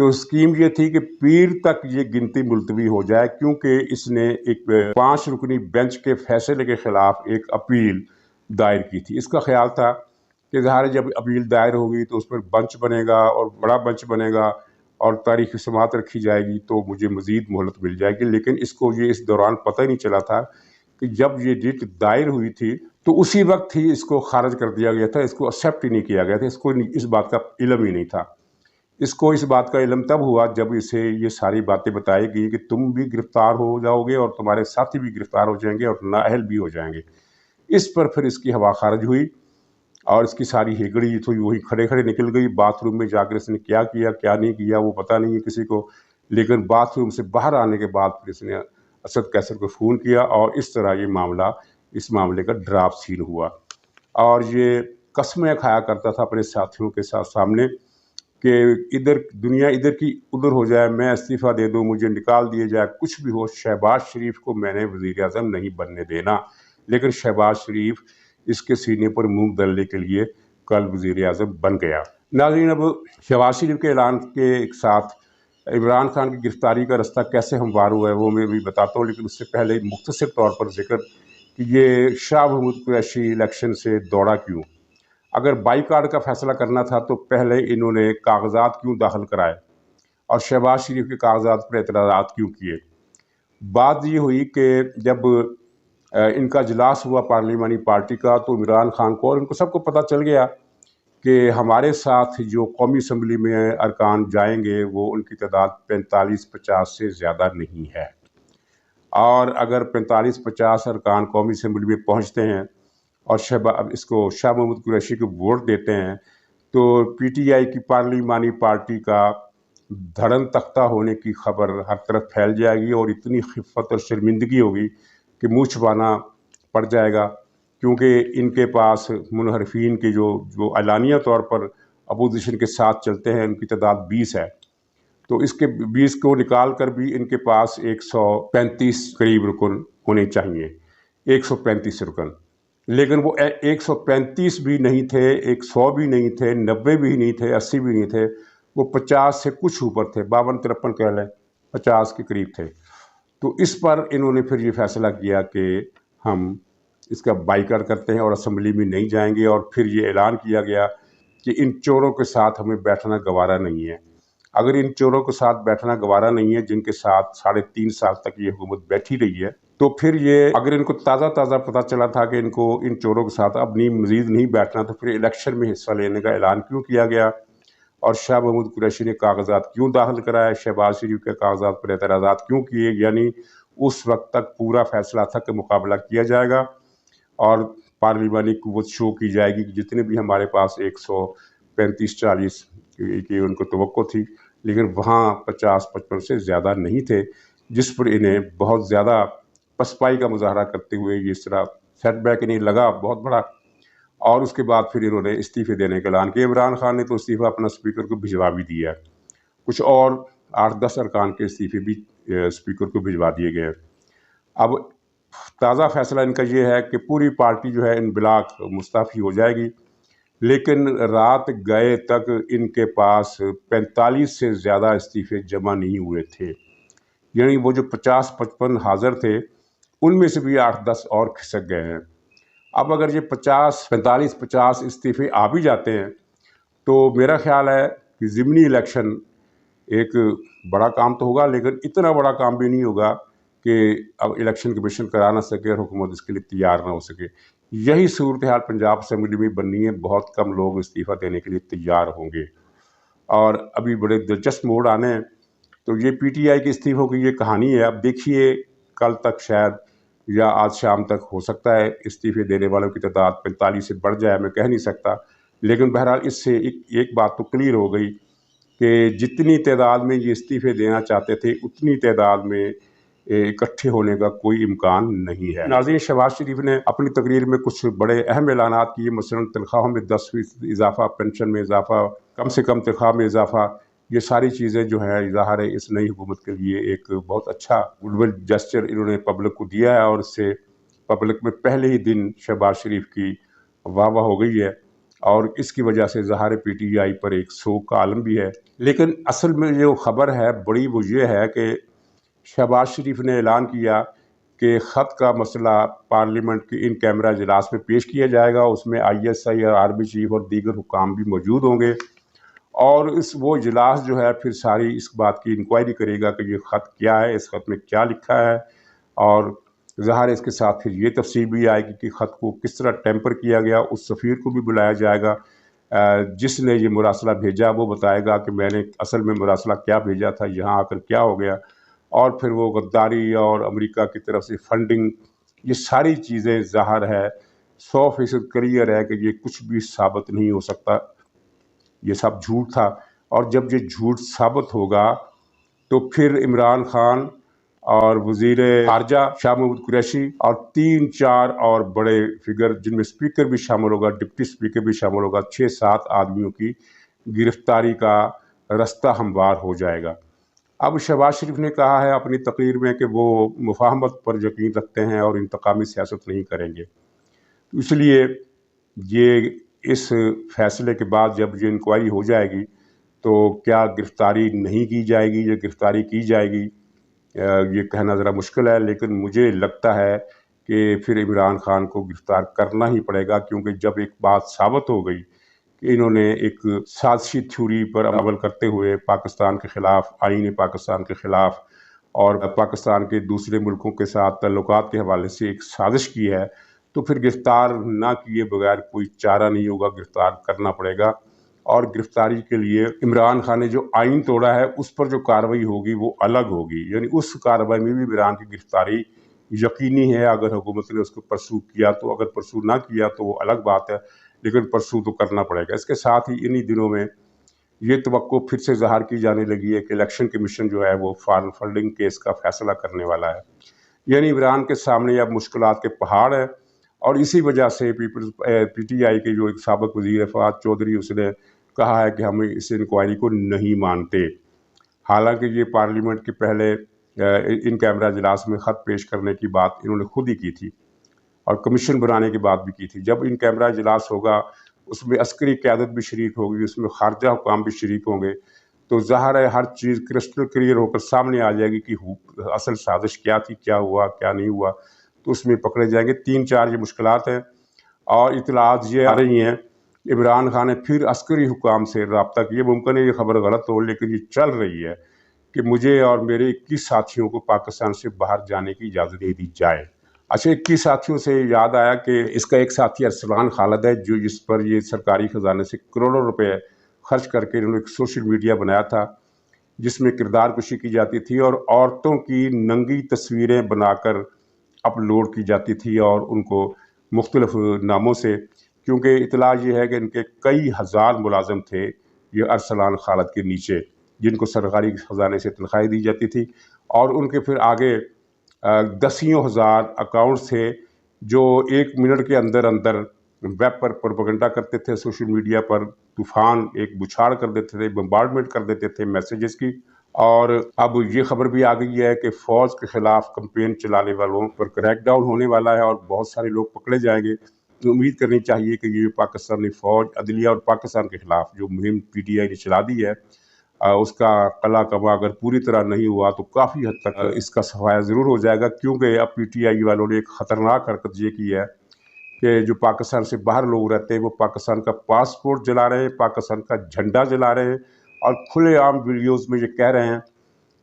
تو اسکیم یہ تھی کہ پیر تک یہ گنتی ملتوی ہو جائے، کیونکہ اس نے ایک 5 رکنی بینچ کے فیصلے کے خلاف ایک اپیل دائر کی تھی۔ اس کا خیال تھا کہ ظاہر جب اپیل دائر ہوگی تو اس پر بنچ بنے گا اور بڑا بنچ بنے گا اور تاریخی سماعت رکھی جائے گی تو مجھے مزید مہلت مل جائے گی، لیکن اس کو یہ اس دوران پتہ ہی نہیں چلا تھا کہ جب یہ ریٹ دائر ہوئی تھی تو اسی وقت ہی اس کو خارج کر دیا گیا تھا، اس کو ایکسیپٹ ہی نہیں کیا گیا تھا، اس کو اس بات کا علم ہی نہیں تھا۔ اس کو اس بات کا علم تب ہوا جب اسے یہ ساری باتیں بتائی گئی کہ تم بھی گرفتار ہو جاؤ گے اور تمہارے ساتھی بھی گرفتار ہو جائیں گے اور نااہل بھی ہو جائیں گے۔ اس پر پھر اس کی ہوا خارج ہوئی اور اس کی ساری ہیگڑی تھی وہی کھڑے کھڑے نکل گئی۔ باتھ روم میں جا کر اس نے کیا کیا کیا نہیں کیا وہ پتہ نہیں ہے کسی کو، لیکن باتھ روم سے باہر آنے کے بعد پھر اس نے اسد قیصر کو فون کیا اور اس طرح یہ اس معاملے کا ڈراپ سین ہوا۔ اور یہ قسمیں کھایا کرتا تھا اپنے ساتھیوں کے سامنے کہ دنیا ادھر کی ادھر ہو جائے، میں استعفیٰ دے دوں، مجھے نکال دیے جائے، کچھ بھی ہو، شہباز شریف کو میں نے وزیر اعظم نہیں بننے دینا۔ لیکن شہباز شریف اس کے سینے پر مونگ ڈالنے کے لیے کل وزیر اعظم بن گیا۔ ناظرین، اب شہباز شریف کے اعلان کے ساتھ عمران خان کی گرفتاری کا رستہ کیسے ہموار ہوا ہے وہ میں بھی بتاتا ہوں، لیکن اس سے پہلے مختصر طور پر ذکر کہ یہ شاہ محمود قریشی الیکشن سے دوڑا کیوں۔ اگر بائی کاٹ کا فیصلہ کرنا تھا تو پہلے انہوں نے کاغذات کیوں داخل کرائے اور شہباز شریف کے کاغذات پر اعتراضات کیوں کیے۔ بات یہ ہوئی کہ جب ان کا اجلاس ہوا پارلیمانی پارٹی کا تو عمران خان کو اور ان کو سب کو پتہ چل گیا کہ ہمارے ساتھ جو قومی اسمبلی میں ارکان جائیں گے وہ ان کی تعداد 45-50 سے زیادہ نہیں ہے، اور اگر 45-50 ارکان قومی اسمبلی میں پہنچتے ہیں اور اس کو شاہ محمود قریشی کو ووٹ دیتے ہیں تو پی ٹی آئی کی پارلیمانی پارٹی کا دھڑن تختہ ہونے کی خبر ہر طرف پھیل جائے گی اور اتنی خفت اور شرمندگی ہوگی کہ منہ چھپانا پڑ جائے گا، کیونکہ ان کے پاس منحرفین کے جو اعلانیہ طور پر اپوزیشن کے ساتھ چلتے ہیں ان کی تعداد 20 ہے، تو اس کے 20 کو نکال کر بھی ان کے پاس 135 قریب رکن ہونے چاہیے، 135 رکن، لیکن وہ 135 بھی نہیں تھے، 100 بھی نہیں تھے، 90 بھی نہیں تھے، 80 بھی نہیں تھے، وہ 50 سے کچھ اوپر تھے، 52-53 کہہ لیں، 50 کے قریب تھے۔ تو اس پر انہوں نے پھر یہ فیصلہ کیا کہ ہم اس کا بائیکاٹ کرتے ہیں اور اسمبلی میں نہیں جائیں گے، اور پھر یہ اعلان کیا گیا کہ ان چوروں کے ساتھ ہمیں بیٹھنا گوارا نہیں ہے۔ اگر ان چوروں کے ساتھ بیٹھنا گوارا نہیں ہے جن کے ساتھ 3.5 سال تک یہ حکومت بیٹھی رہی ہے، تو پھر یہ اگر ان کو تازہ پتہ چلا تھا کہ ان کو ان چوروں کے ساتھ اب مزید نہیں بیٹھنا، تو پھر الیکشن میں حصہ لینے کا اعلان کیوں کیا گیا اور شاہ محمود قریشی نے کاغذات کیوں داخل کرائے، شہباز شریف کے کاغذات پر اعتراضات کیوں کیے، یعنی اس وقت تک پورا فیصلہ تھا کہ مقابلہ کیا جائے گا اور پارلیمانی قوت شو کی جائے گی کہ جتنے بھی ہمارے پاس 135-40 کی ان کو توقع تھی، لیکن وہاں 50-55 سے زیادہ نہیں تھے، جس پر انہیں بہت زیادہ پسپائی کا مظاہرہ کرتے ہوئے یہ اس طرح سیٹ بیک انہیں لگا بہت بڑا، اور اس کے بعد پھر انہوں نے استعفے دینے کا اعلان کیا۔ عمران خان نے تو استعفیٰ اپنا اسپیکر کو بھجوا بھی دیا، کچھ اور 8-10 ارکان کے استعفے بھی اسپیکر کو بھجوا دیے گئے۔ اب تازہ فیصلہ ان کا یہ ہے کہ پوری پارٹی جو ہے ان بلاک مستعفی ہو جائے گی، لیکن رات گئے تک ان کے پاس 45 سے زیادہ استعفے جمع نہیں ہوئے تھے، یعنی وہ جو 50-55 حاضر تھے ان میں سے بھی 8-10 اور کھسک گئے ہیں۔ اب اگر یہ 45-50 استعفے آ بھی جاتے ہیں تو میرا خیال ہے کہ ضمنی الیکشن ایک بڑا کام تو ہوگا، لیکن اتنا بڑا کام بھی نہیں ہوگا کہ اب الیکشن کمیشن کرا نہ سکے اور حکومت اس کے لیے تیار نہ ہو سکے۔ یہی صورتحال پنجاب اسمبلی میں بننی ہے، بہت کم لوگ استعفیٰ دینے کے لیے تیار ہوں گے، اور ابھی بڑے دلچسپ موڑ آنے ہیں۔ تو یہ پی ٹی آئی کے استعفوں کی یہ کہانی ہے۔ اب دیکھیے کل تک شاید یا آج شام تک ہو سکتا ہے استعفے دینے والوں کی تعداد 45 سے بڑھ جائے، میں کہہ نہیں سکتا، لیکن بہرحال اس سے ایک بات تو کلیئر ہو گئی کہ جتنی تعداد میں یہ استعفے دینا چاہتے تھے اتنی تعداد میں اکٹھے ہونے کا کوئی امکان نہیں ہے۔ ناظرین، شہباز شریف نے اپنی تقریر میں کچھ بڑے اہم اعلانات کیے، مثلاً تنخواہوں میں 10% اضافہ، پینشن میں اضافہ، کم سے کم تنخواہ میں اضافہ، یہ ساری چیزیں جو ہیں ظاہر ہے اس نئی حکومت کے لیے ایک بہت اچھا گڈ ول جسچر انہوں نے پبلک کو دیا ہے، اور اس سے پبلک میں پہلے ہی دن شہباز شریف کی واہ واہ ہو گئی ہے۔ اور اس کی وجہ سے ظاہر پی ٹی آئی پر ایک سوگ کا عالم بھی ہے۔ لیکن اصل میں جو خبر ہے بڑی وہ یہ ہے کہ شہباز شریف نے اعلان کیا کہ خط کا مسئلہ پارلیمنٹ کے ان کیمرہ اجلاس میں پیش کیا جائے گا، اس میں آئی ایس آئی اور آرمی چیف اور دیگر حکام بھی موجود ہوں گے، اور وہ اجلاس جو ہے پھر ساری اس بات کی انکوائری کرے گا کہ یہ خط کیا ہے، اس خط میں کیا لکھا ہے، اور ظاہر اس کے ساتھ پھر یہ تفصیل بھی آئے گی کہ خط کو کس طرح ٹیمپر کیا گیا۔ اس سفیر کو بھی بلایا جائے گا جس نے یہ مراسلہ بھیجا، وہ بتائے گا کہ میں نے اصل میں مراسلہ کیا بھیجا تھا، یہاں آ کر کیا ہو گیا، اور پھر وہ غداری اور امریکہ کی طرف سے فنڈنگ، یہ ساری چیزیں ظاہر ہے 100% کلیئر ہے کہ یہ کچھ بھی ثابت نہیں ہو سکتا، یہ سب جھوٹ تھا۔ اور جب یہ جھوٹ ثابت ہوگا تو پھر عمران خان اور وزیر خارجہ شاہ محمود قریشی اور 3-4 اور بڑے فگر جن میں اسپیکر بھی شامل ہوگا، ڈپٹی اسپیکر بھی شامل ہوگا، 6-7 آدمیوں کی گرفتاری کا رستہ ہموار ہو جائے گا۔ اب شہباز شریف نے کہا ہے اپنی تقریر میں کہ وہ مفاہمت پر یقین رکھتے ہیں اور انتقامی سیاست نہیں کریں گے، تو اس لیے یہ اس فیصلے کے بعد جب یہ انکوائری ہو جائے گی تو کیا گرفتاری نہیں کی جائے گی یا گرفتاری کی جائے گی، یہ کہنا ذرا مشکل ہے، لیکن مجھے لگتا ہے کہ پھر عمران خان کو گرفتار کرنا ہی پڑے گا، کیونکہ جب ایک بات ثابت ہو گئی کہ انہوں نے ایک سازشی تھیوری پر عمل کرتے ہوئے پاکستان کے خلاف، آئین پاکستان کے خلاف اور پاکستان کے دوسرے ملکوں کے ساتھ تعلقات کے حوالے سے ایک سازش کی ہے، تو پھر گرفتار نہ کیے بغیر کوئی چارہ نہیں ہوگا، گرفتار کرنا پڑے گا۔ اور گرفتاری کے لیے عمران خان نے جو آئین توڑا ہے اس پر جو کارروائی ہوگی وہ الگ ہوگی، یعنی اس کارروائی میں بھی عمران کی گرفتاری یقینی ہے اگر حکومت نے اس کو پرسو کیا تو، اگر پرسو نہ کیا تو وہ الگ بات ہے، لیکن پرسو تو کرنا پڑے گا۔ اس کے ساتھ ہی انہی دنوں میں یہ توقع پھر سے ظاہر کی جانے لگی ہے کہ الیکشن کمیشن جو ہے وہ فارم فنڈنگ کیس کا فیصلہ کرنے والا ہے، یعنی عمران کے سامنے اب مشکلات کے پہاڑ ہے، اور اسی وجہ سے پی ٹی آئی کے جو ایک سابق وزیر فواد چودھری، اس نے کہا ہے کہ ہم اس انکوائری کو نہیں مانتے، حالانکہ یہ پارلیمنٹ کے پہلے ان کیمرہ اجلاس میں خط پیش کرنے کی بات انہوں نے خود ہی کی تھی اور کمیشن بنانے کی بات بھی کی تھی۔ جب ان کیمرہ اجلاس ہوگا اس میں عسکری قیادت بھی شریک ہوگی، اس میں خارجہ حکام بھی شریک ہوں گے، تو ظاہر ہے ہر چیز کرسٹل کلیئر ہو کر سامنے آ جائے گی کہ اصل سازش کیا تھی، کیا ہوا، کیا نہیں ہوا، تو اس میں پکڑے جائیں گے۔ 3-4 یہ مشکلات ہیں، اور اطلاعات یہ آ رہی ہیں عمران خان نے پھر عسکری حکام سے رابطہ کیا، ممکن ہے یہ خبر غلط ہو لیکن یہ چل رہی ہے کہ مجھے اور میرے 21 ساتھیوں کو پاکستان سے باہر جانے کی اجازت دے دی جائے۔ اچھا، 21 ساتھیوں سے یاد آیا کہ اس کا ایک ساتھی ارسلان خالد ہے جو جس پر یہ سرکاری خزانے سے کروڑوں روپے خرچ کر کے انہوں نے ایک سوشل میڈیا بنایا تھا جس میں کردار کشی کی جاتی تھی اور عورتوں کی ننگی تصویریں بنا کر اپلوڈ کی جاتی تھی، اور ان کو مختلف ناموں سے، کیونکہ اطلاع یہ ہے کہ ان کے کئی ہزار ملازم تھے یہ ارسلان خالد کے نیچے، جن کو سرکاری خزانے سے تنخواہیں دی جاتی تھی، اور ان کے پھر آگے دسیوں ہزار اکاؤنٹس تھے جو 1 منٹ کے اندر اندر ویب پر پروپیگنڈا کرتے تھے، سوشل میڈیا پر طوفان ایک بچھاڑ کر دیتے تھے، بمبارڈمنٹ کر دیتے تھے میسیجز کی۔ اور اب یہ خبر بھی آ گئی ہے کہ فوج کے خلاف کمپین چلانے والوں پر کریک ڈاؤن ہونے والا ہے اور بہت سارے لوگ پکڑے جائیں گے۔ تو امید کرنی چاہیے کہ یہ پاکستانی فوج، عدلیہ اور پاکستان کے خلاف جو مہم پی ٹی آئی نے چلا دی ہے، اس کا قلع کما اگر پوری طرح نہیں ہوا تو کافی حد تک اس کا صفایا ضرور ہو جائے گا، کیونکہ اب پی ٹی آئی والوں نے ایک خطرناک حرکت یہ کی ہے کہ جو پاکستان سے باہر لوگ رہتے ہیں وہ پاکستان کا پاسپورٹ جلا رہے ہیں، پاکستان کا جھنڈا جلا رہے ہیں، اور کھلے عام ویڈیوز میں یہ کہہ رہے ہیں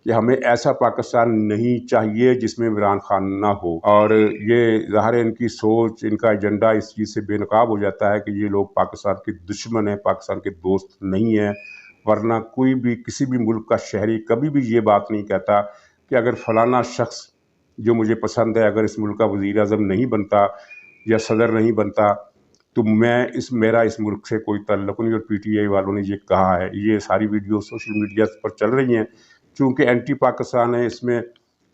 کہ ہمیں ایسا پاکستان نہیں چاہیے جس میں عمران خان نہ ہو۔ اور یہ ظاہر ہے ان کی سوچ، ان کا ایجنڈا اس چیز سے بے نقاب ہو جاتا ہے کہ یہ لوگ پاکستان کے دشمن ہیں، پاکستان کے دوست نہیں ہیں، ورنہ کوئی بھی کسی بھی ملک کا شہری کبھی بھی یہ بات نہیں کہتا کہ اگر فلانا شخص جو مجھے پسند ہے اگر اس ملک کا وزیر اعظم نہیں بنتا یا صدر نہیں بنتا تو میرا اس ملک سے کوئی تعلق نہیں۔ اور پی ٹی آئی والوں نے یہ کہا ہے، یہ ساری ویڈیو سوشل میڈیا پر چل رہی ہیں، چونکہ اینٹی پاکستان ہے، اس میں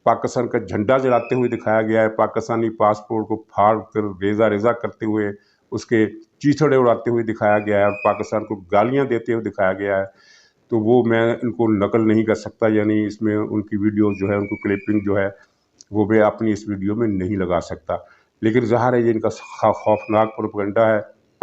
پاکستان کا جھنڈا جلاتے ہوئے دکھایا گیا ہے، پاکستانی پاسپورٹ کو پھاڑ کر ریزہ ریزہ کرتے ہوئے اس کے چیتھڑے اڑاتے ہوئے دکھایا گیا ہے، اور پاکستان کو گالیاں دیتے ہوئے دکھایا گیا ہے، تو وہ میں ان کو نقل نہیں کر سکتا، یعنی اس میں ان کی ویڈیوز جو ہے، ان کو کلپنگ جو ہے وہ میں اپنی اس ویڈیو میں نہیں لگا سکتا، لیکن ظاہر ہے یہ ان کا خوفناک پروپیگنڈا ہے۔